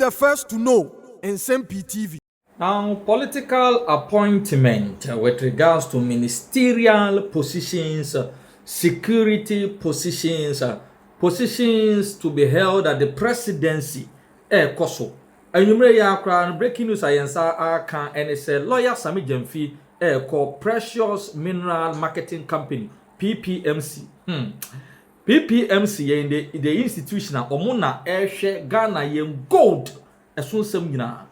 the first to know. Nsem-Pii TV. Now, political appointment with regards to ministerial positions, security positions, positions to be held at the presidency. Koso. Enyumre ya akra breaking news ayensa aka and say lawyer Sami Jemfi called Precious Mineral Marketing Company PPMC. PPMC in the institution omuna ehwe Ghana yen gold esunsem nyina.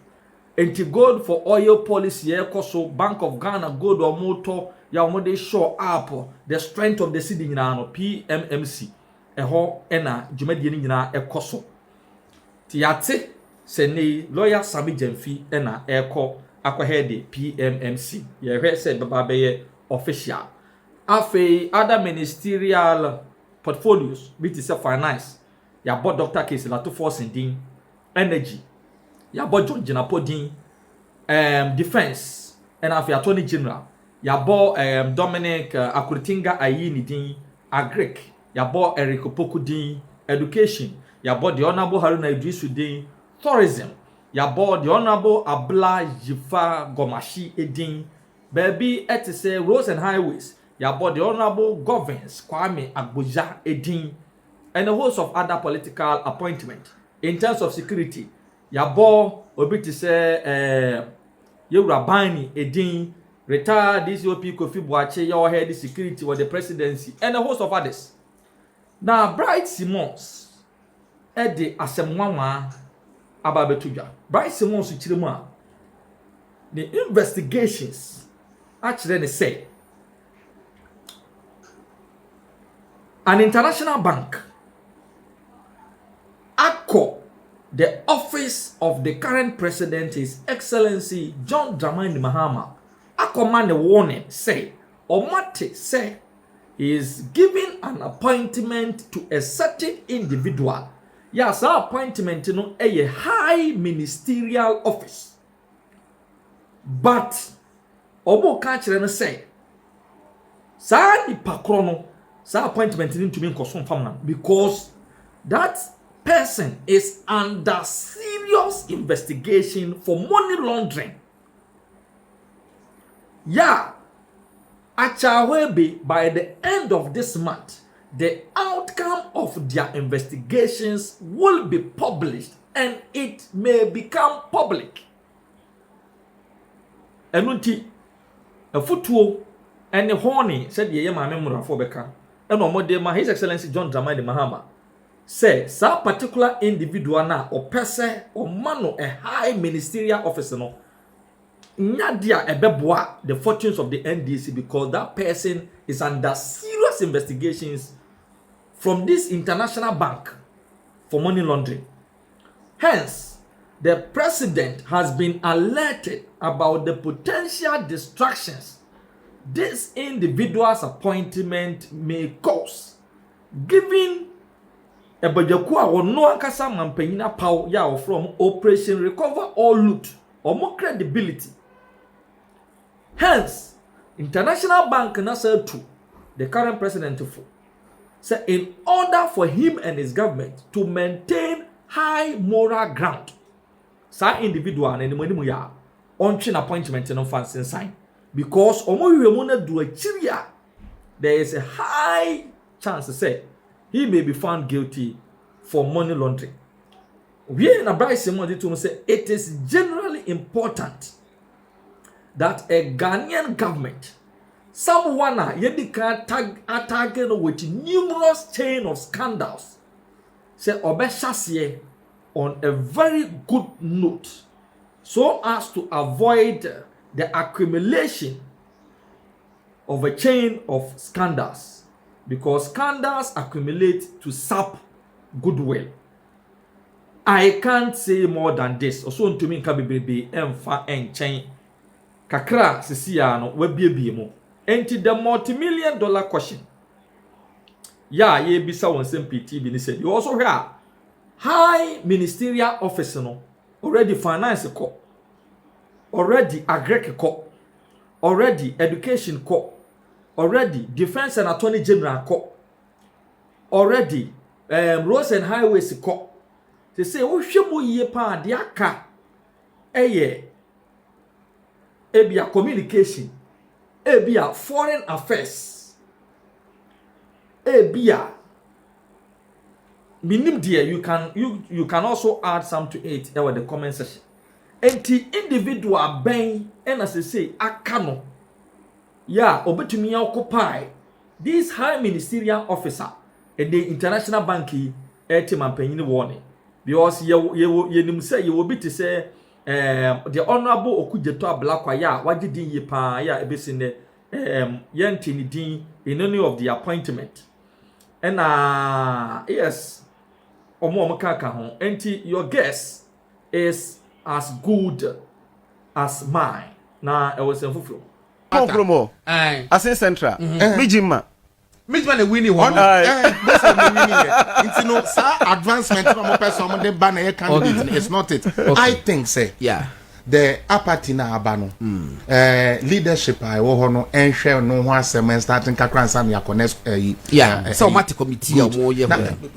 Enti gold for oil policy koso Bank of Ghana gold omoto ya omode show up the strength of the city nyina no PMMC eho ena dwumadie nyina ekoso tiate sene lawyer Sami Jemfi ena eko akwahede PMMC ye hwe se baba be official afei other ministerial portfolios which is finance ya bought Dr. Case Lato Force din energy ya bought John Jinapodin defense and after attorney general ya bought Dominic Akuritinga Ayini din agric ya bought Eric Opoku din education ya bought the honorable Haruna Idrisu din tourism ya bought the honorable Abla Jifa Gomashi edin baby etise roads and highways ya bought the honorable governs Kwame Agboja edin and a host of other political appointment in terms of security ya bought obi to say Yerabani edin retired DCOP Kofi Boache ya head security with the presidency and a host of others. Now Bright Simmons edi asemwanwa ababetuja Bright Simmons chirima the investigations actually say an international bank the office of the current president, His Excellency John Dramani Mahama, command a warning, say, Omate say, he is giving an appointment to a certain individual. Yes, our appointment a high ministerial office. But, Obo Kachirene say, Sa ni pakrono, sa appointment to be confirmed because that person is under serious investigation for money laundering. Yeah, Achawebe, by the end of this month, the outcome of their investigations will be published and it may become public. Enunti, a footwo and a horny said ye ma memora for beka. And omode His Excellency John Dramani Mahama. Say, some particular individual na or person or man a high ministerial officer no nyadia ebeboa the fortunes of the NDC because that person is under serious investigations from this international bank for money laundering. Hence, the president has been alerted about the potential distractions this individual's appointment may cause, given Ebajaku a no ankasa mampanyina paw ya from Operation Recover or Loot or more credibility. Hence, International Bank na said to the current president for say in order for him and his government to maintain high moral ground, sa individual and anymore ya on chin appointment no fancy sign because omo do a chiria, there is a high chance to say he may be found guilty for money laundering. We in a Bryce to say it is generally important that a Ghanaian government, someone targeted with numerous chain of scandals, say obeshasiye on a very good note, so as to avoid the accumulation of a chain of scandals. Because scandals accumulate to sap goodwill. I can't say more than this. Also, to me, baby, emfa enchain. Kakra sisiya no wabie mo. Enti the multi-million-dollar question. Yeah, ye bisa won Nsem-Pii TV ni said. You also hear high ministerial officer no already finance ko, already agric ko, already education ko. Already, defense and attorney general co. Already, roads and highways co. They say wo hwe mo yie pa de aka eye ebia communication ebia foreign affairs ebia minim there you can also add some to it with the comment section. Enti individual ben and as I say akano ya obetumi occupy this high ministerial officer and the international banki team ampanyin warning because ye nim say ye will be to say the honorable Okujeto Ablakwa ya wagidin ye pa ya ebesi ne yenti ni din in any of the appointment and yes omo kaka ho enti your guess is as good as mine na e was enfufuro promo asin central mijima na winnie one both of them winnie it's no sir advancement from person on the banner candidate it's not it I think say the apathy na abano leadership I wo no enhwe no ho asem starting kakran sam ya connect so matter committee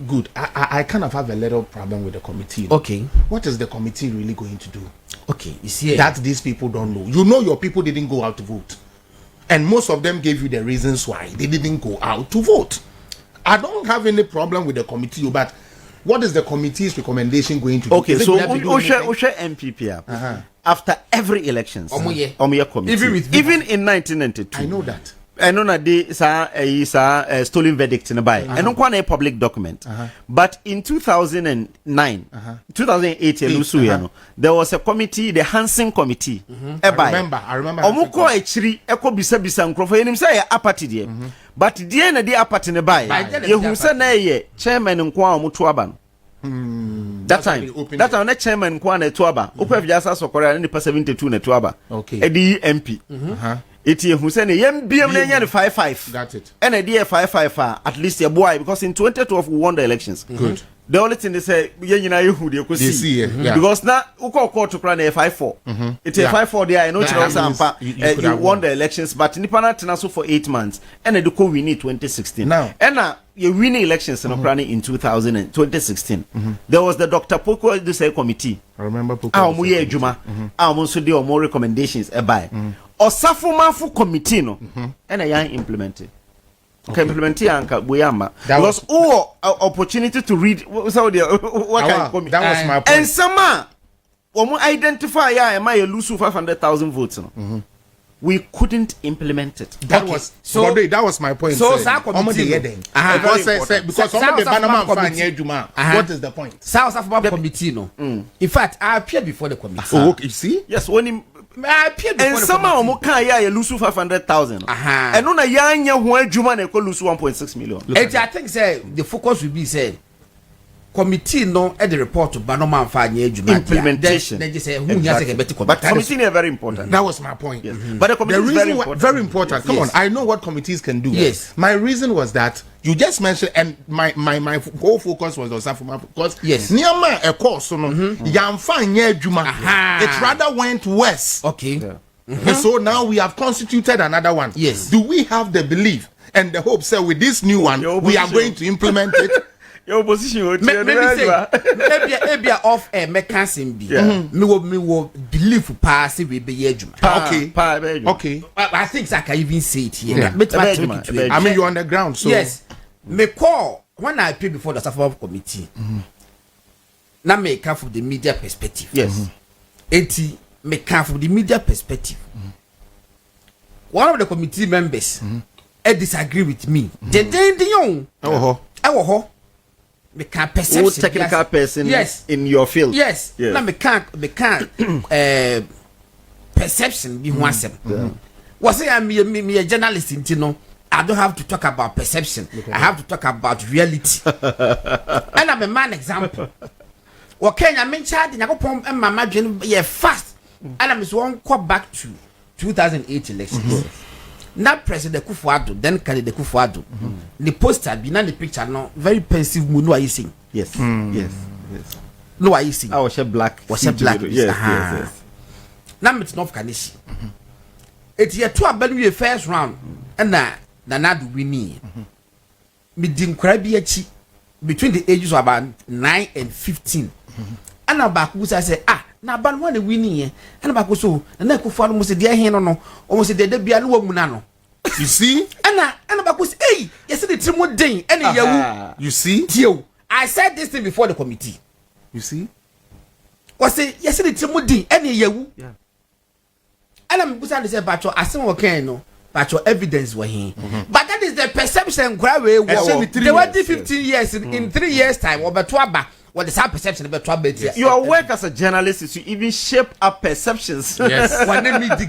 good I kind of have a little problem with the committee. Okay, what is the committee really going to do? Okay, you see that these people don't know. You know your people didn't go out to vote, and most of them gave you the reasons why they didn't go out to vote. I don't have any problem with the committee, but what is the committee's recommendation going to do? Okay, so Osha MPP after every elections, committee, even in 1992. I know that. I know that they stolen verdict in the buy. I don't want a public document. But in 2009, 2008, there was a committee, the Hansen Committee. I remember. Omuko echiri eko bisa nkrofo yenim say apathy de. But die na de apathy ne buy. Ye hu say na ye chairman nko a omuto aba no. That time the chairman nko na to aba. Okwa fiasa sokore na 72 na to aba. Okay. Edi MP. Eti hu say ne yem biem na nya 55. That's it. And a dear 55 at least a boy because in 2012 we won the elections. Good. The only thing they say they see because now uko court to plan a 5-4. It's a 5-4 there. I know you won the elections, but Nipana Tenaso for 8 months and Eduko we need 2016. Now and you win elections in 2016. There was the Dr. Poko Duse committee. I remember Poko. Muye Juma. Also do more recommendations by. Osafo Mafu committee no and a young implemented. Okay. Implementing anka buyama because opportunity to read what that was my point. And some identify am lose 500,000 votes we couldn't implement it. That was my point. So because the Bannerman what is the point? South Africa committee no. In fact, I appeared before the committee. Oh, okay, you see? Yes, when I appeared before and somehow can lose 500,000. And on a young one Juma they lose 1.6 million. I think say the focus will be say committee no at the report to Bannerman for implementation. Then just say who but committee is very important. That was my point. Yes. But the committee is very important. Come on, I know what committees can do. Yes. My reason was that you just mentioned, and my whole focus was on Safuma because Niama a course no Yamfa nye Juma. It rather went west. Okay. And so now we have constituted another one. Yes. Do we have the belief and the hope say with this new one we are going to implement it? Your position maybe off a mechanism be me will believe pass we be okay. I think I can even say it here. I mean you're on the ground, so yes. Me call when I appear before the Safari committee. Now me come from the media perspective. Yes. Eti me come from the media perspective. One of the committee members disagree with me. Me can perception. Technical person in your field. Yes. Now me can't perception be one sem. Was say I'm me a journalist in I don't have to talk about perception. I have to talk about reality. And I'm a man example. Okay, I mean child I go pom and mama fast. And I'm one call back to 2008 elections. Now President Kufuor, then candidate Kufuor. The poster be the picture no very pensive mood. No, are you seeing? Yes. No, are you seeing? I was a black. Yes. Now it's not Kanishi. It's year 2 a first round, and na do we need. Me din between the ages of about 9 and 15. And na back who say na ban one winning here and back so na ku fa no say dey hin no almost say dey bia no wa mu na no. You see? And back say hey you see the trimo den and yawu. You see? Tio I said this thing before the committee. You see? Was say you see the trimo den and yawu. Yeah. And I'm going say bacho asem wo kan no bacho evidence wa hin. But that is the perception kwa we wo. They were 15 years in 3 years time obeto aba. What is our perception about trouble? Your work as a journalist is to even shape up perceptions. Yes. When they meet the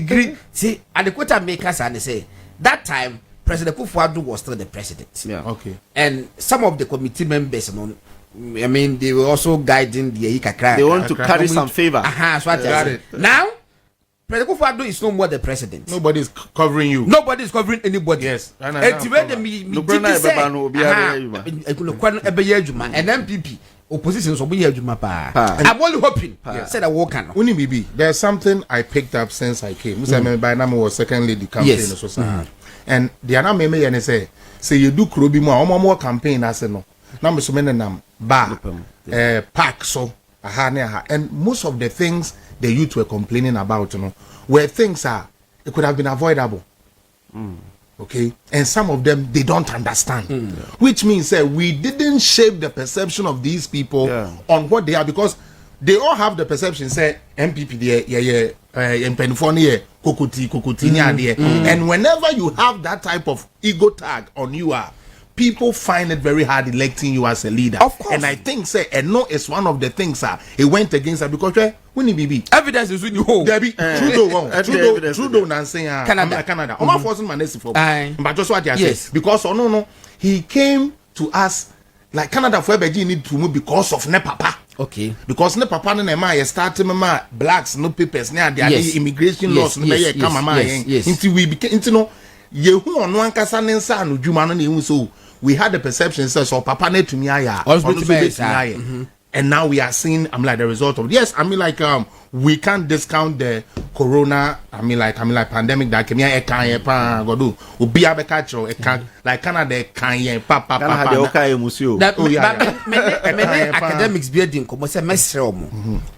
Greek. See, and the quota makers and they say that time President Kufuor was still the president. Yeah. Okay. And some of the committee members, I mean, they were also guiding the Ikakra. They want to carry some favor. So what I said. Now, President Kufuor is no more the president. Nobody is covering you. Nobody is covering anybody. Yes. And MPP opposition so be I'm only hoping said I walk on. There's something I picked up since I came. By now was second lady campaign and the other meme and say you do krobi more campaign as no. Now so many bar park so and most of the things the youth were complaining about, where things it could have been avoidable. Okay, and some of them they don't understand, which means that we didn't shape the perception of these people on what they are, because they all have the perception say MPP and whenever you have that type of ego tag on you people find it very hard electing you as a leader. Of course. And I think and no is one of the things it went against her because when be evidence is when you hold Trudeau Nancy Canada. I'm forcing my name for but just what I say because no he came to us like Canada for Beji need to move because of ne papa. Okay. Because ne papa ne ma started blacks no papers near the immigration laws no until we became into yehu ono ankasa ne nsa no dwuma no na ehun so we had the perception so papa na tumi aya and now we are seeing like the result of yes we can't discount the corona like pandemic that came here kan pa godo obi abeka chro like Canada kan papa academics building komo say mesre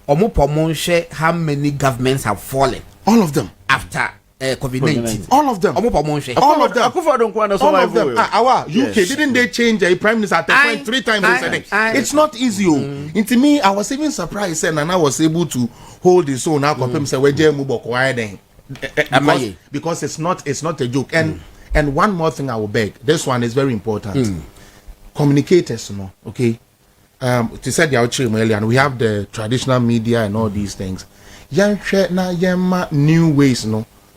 omo pomo nhwe how many governments have fallen, all of them after COVID-19. All of them. All of them. Our UK didn't they change a prime minister at the point 3 times? It's not easy. Into me, I was even surprised and I was able to hold his own. Now because it's not a joke. And one more thing I will beg. This one is very important. Communicators, okay. To say the outreach earlier, and we have the traditional media and all these things. New ways,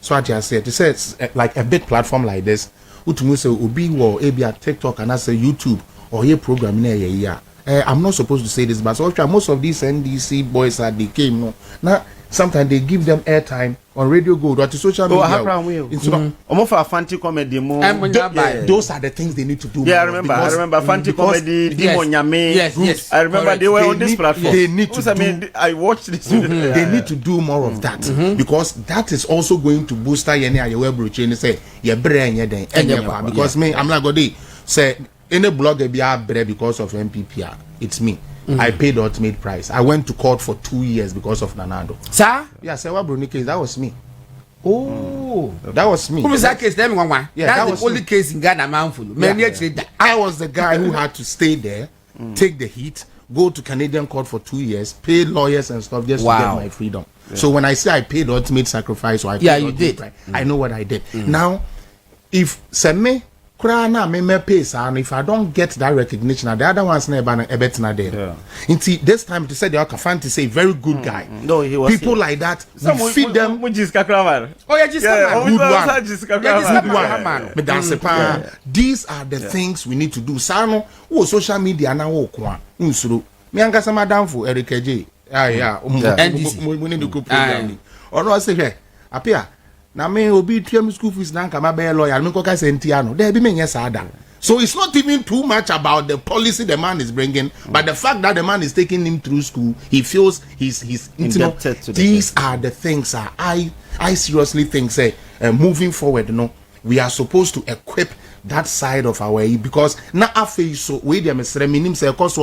So I just said, it says like a big platform like this, utumu say obi wo ebia TikTok and I say YouTube or here program in I'm not supposed to say this, but so most of these NDC boys they came now sometimes they give them airtime on Radio Gold or to social media. For fancy comedy more. Those are the things they need to do. Yeah, I remember fancy comedy. Yes. I remember they were on this platform. They need to. I watched this. They need to do more of that because that is also going to boost your web routine. Say your brain, because me, I'm not going to say any blogger be out because of MPPR. It's me. I paid the ultimate price. I went to court for 2 years because of Nanado. Sir? Yeah, sir, what Bruni case? That was me. Oh, that was me. Who was that case? Yeah, that was the only case in Ghana. I was the guy who had to stay there, take the heat, go to Canadian court for 2 years, pay lawyers and stuff just to get my freedom. Yeah. So when I say I paid the ultimate sacrifice, or I paid you did. Price, I know what I did. Now, if Seme me pace and if I don't get that recognition, the other ones never better there. Until this time to say the Okafan to say very good guy. No, he was people like that. We feed them. Oh yeah, just good one. These are the things we need to do. Sano, social media now okwa. Unsuru. Me angasa madam for Eric J. We need to go program. Or no say here. Apia. Na me obi tuam school fees na nka mabe lawyer me koka sentiano there be me yes ada. So it's not even too much about the policy the man is bringing, but the fact that the man is taking him through school, he feels he's indebted to these are the things I seriously think say moving forward we are supposed to equip that side of our because na afi so we dem mesre minim say cause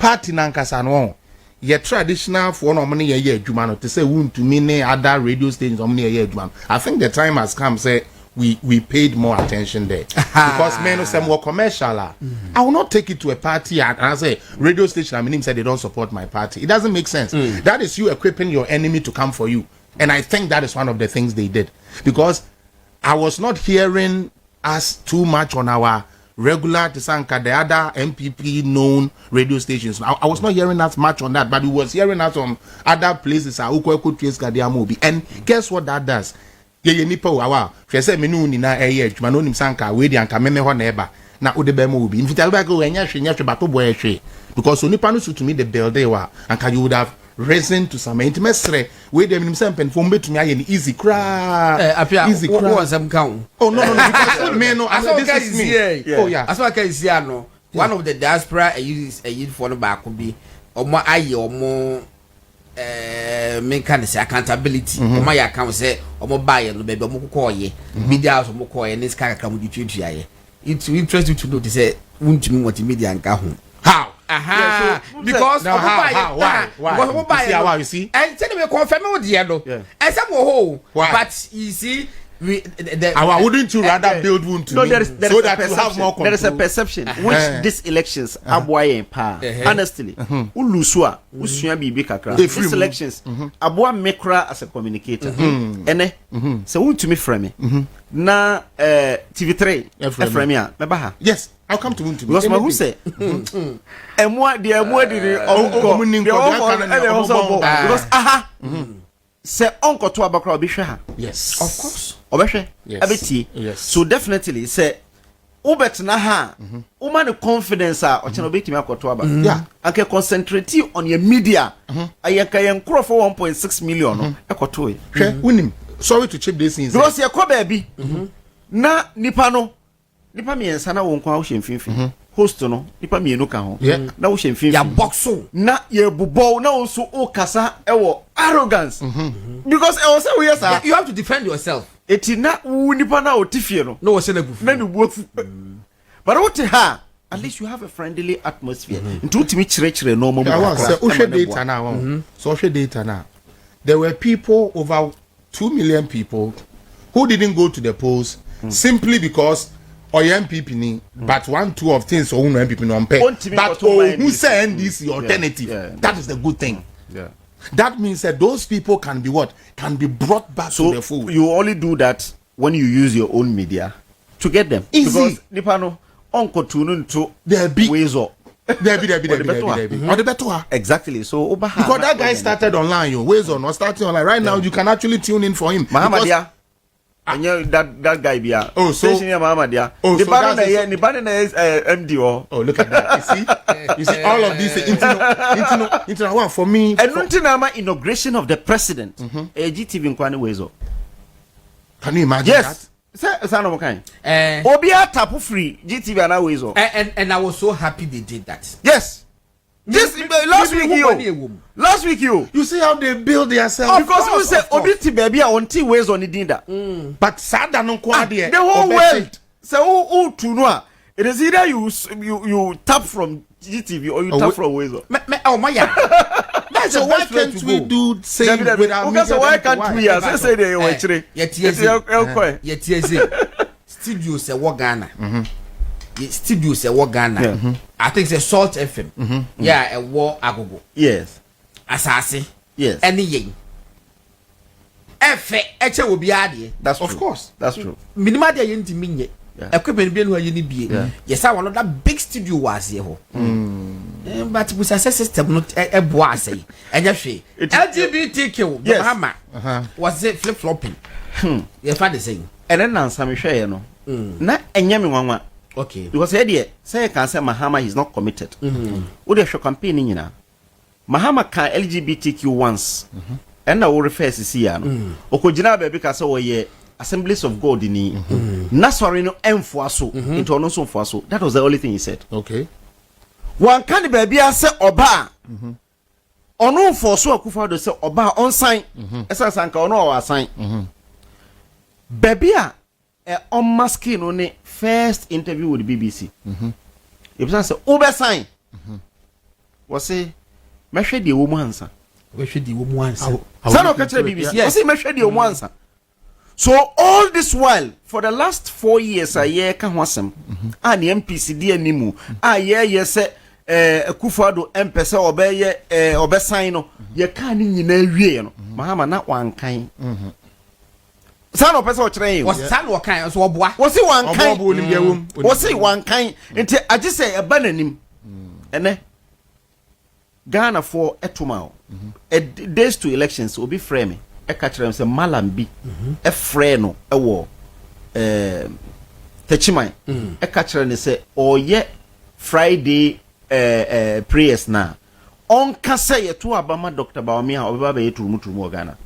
party nankasa no ye traditional for no money ye adwuma no to say won to me other radio stations no money ye adwuma. I think the time has come say we paid more attention there because men no say more commercial. I will not take it to a party and I say radio station I mean him say they don't support my party. It doesn't make sense. That is you equipping your enemy to come for you. And I think that is one of the things they did because I was not hearing us too much on our regular Tisanka, the other MPP known radio stations. I was not hearing us much on that, but we was hearing us on other places. And guess what that does? Ye nipa wa hwese me no nina adwuma no nim sanka we di anka meme ho na eba na ode be mo bi infitale ba ko enya hwe bato boy hwe because onipa no to me the building wa anka you would have risen to some intimacy we dem nim sempen fo mbetumi aye ni easy cra easy cra Nsem kan oh no because me no this is me oh yeah as what can see no one of the diaspora a for no back be omo aye omo make kind of accountability omo ya account say omo buy no baby omo kokoye media house omo koye ne ska kakra mo di twetwa ye it interest you to know say wuntumi multimedia nka ho how because why why you see and tell me confirm with the no and some ho but you see wouldn't you rather build one to so that you have more control? There is a perception which these elections aboa in power honestly ulusua usua bibi kakra these elections aboa mekra as a communicator ene so wuntumi frame na TV3 frame ya mebaha yes I'll come to Wuntu because who say emwa di because say onko to abakra obi hwe ha yes of course obehwe abeti yes so definitely say ubetna ha woman the confidence a ochena obetimi akoto aba yeah and can concentrate on your media ayeka yenkro for 1.6 million no ekoto e hwe unim sorry to chip this in because ye ko baabi na nipa miensa na wonkwa wo hwemfimfim host no nipa mienu ka ho na wo hwemfimfim ya boxo na ye bubo na wo so o kasa ewo arrogance because e say we yes you have to defend yourself eti na wo nipa na o tifie no no wo se na gufu na ni buofu but what ha at least you have a friendly atmosphere nti utimi chire no mo so o data na so data na there were people over 2 million people who didn't go to the polls simply because MPP ni but 1-2 of things so MPP no pay but who say NDC alternative that is the good thing that means that those people can be what can be brought back to the fold. You only do that when you use your own media to get them easy. Because nipa no onko tunu to there be ways up there be or the better exactly so because that guy started online ways on or starting online right now you can actually tune in for him Mahama and that guy be so station Mahama dia the banner is MD look at that you see all of this into one for me and until inauguration of the president GTV nkwane ways up can you imagine that say no kind obia tap free GTV and ways up and I was so happy they did that yes this last week you see how they build themselves because we say obiti baby on T ways on the dinda but sada no kwa there the whole world say who to know it is either you tap from GTV or you tap from ways oh my that's so why can't we do same without media so why can't we say they were chire yet studio say wo Ghana studio say wo Ghana I think say Salt FM yeah a war agogo yes asase yes any yen efe eche wo bia de that's of course that's true minimum de yen ntimi nye equipment bi no aye ni bie yes I want that big studio was here ho but we success system not ebo asay enya hwe LGBTQ Mahama was it flip flopping you find the same and then answer me hwe no na enya me nwanwa okay because say can say Mahama is not committed wo dey show campaign nyina Mahama can LGBTQ once and now refer to ya no okojina ba bi ka say wo ye Assemblies of God ni na sorry no enfoaso into no so enfoaso that was the only thing he said okay one can be bia say oba ono enfoaso akufa do say oba on sign esa sanka ono o asign baby a on masking no ne first interview with the BBC if say ube sign was say mehwe de wo mu ansa mehwe de wo mu ansa Sano kachre BBC was say mehwe de wo mu ansa. So all this while for the last 4 years a year ka ho asem and MPC di animu a ye say Akufo-Addo empese obeye obesan no ye ka ni nyina wie no Mahama na wankan Sano pese o kire yin was sano kan so oboa was say wankan was say wankan enti agi say e ba nanim ene Ghana for etuma days to elections obi frame e ka kire say malam bi e frɛ no e wo techiman e ka kire ne say oye Friday prayers na on ka say ye to abama Dr. Bawumia obeba be yeturumu Ghana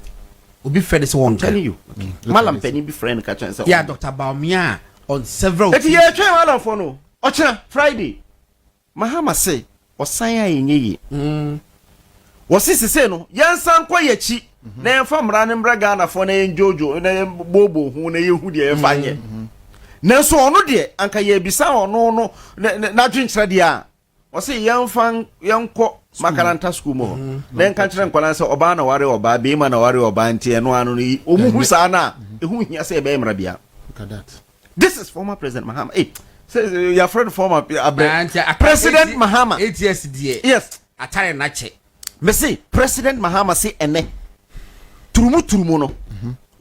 obi frɛ de say won tell you malam pani bi frɛ no ka kire say yeah Dr. Bawumia on several eti ye twen malam for no ocha Friday Mahama say osan ya yenye wosisi say no yansan kwa yachi na yemfa mra ne mra Ghana for na enjojo na bobo hu na yehu de yemfa nye na so ono de anka ye bisa ono no na dwenkyere de a wose yemfa yenko makaranta school mo na enka kyere nkwala say oba na ware oba be ma na ware oba ntie no anu no omuhu sa na ehu hia say be mra bia. Look at that. This is former President Mahama. Hey, say your friend former President Mahama 8 years die yes atare na che me say President Mahama say ene turumu no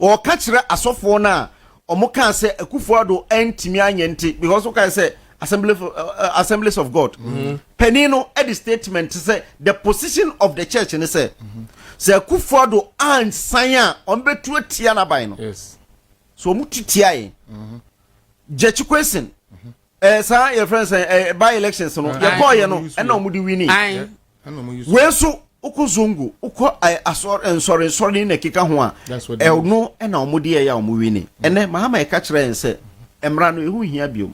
o ka kire asofo na omo kan say Akufo-Addo entimi anyenti because o kan say Assemblies of God penino at the statement say the position of the church and say say Akufo-Addo ansan on betu atia na ban no Yes. so mutitia yin jechi question sa your friends by elections no ye call ye no e na omudi wini we so ukuzungu uko sorry na kika ho a no e na omudi ye ya omuwini ene Mahama e ka kire nse emra no ehu hia biom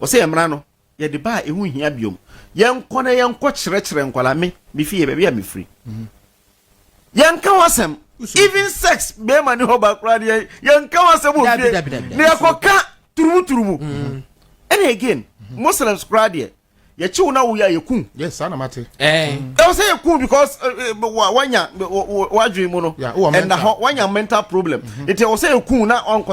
o se emra no ye de ba ehu hia biom ye nko na ye nko kire nkwala me fie be bia me free ye nka wasem even sex be mani ho ba kra de ye nka wasem o fie ne akoka turumu and again Muslims kra de ye chi una wo ya yekun Yes, sana mate. I was say yekun because wanya wadwe mu no and wanya mental problem it was say yekun na on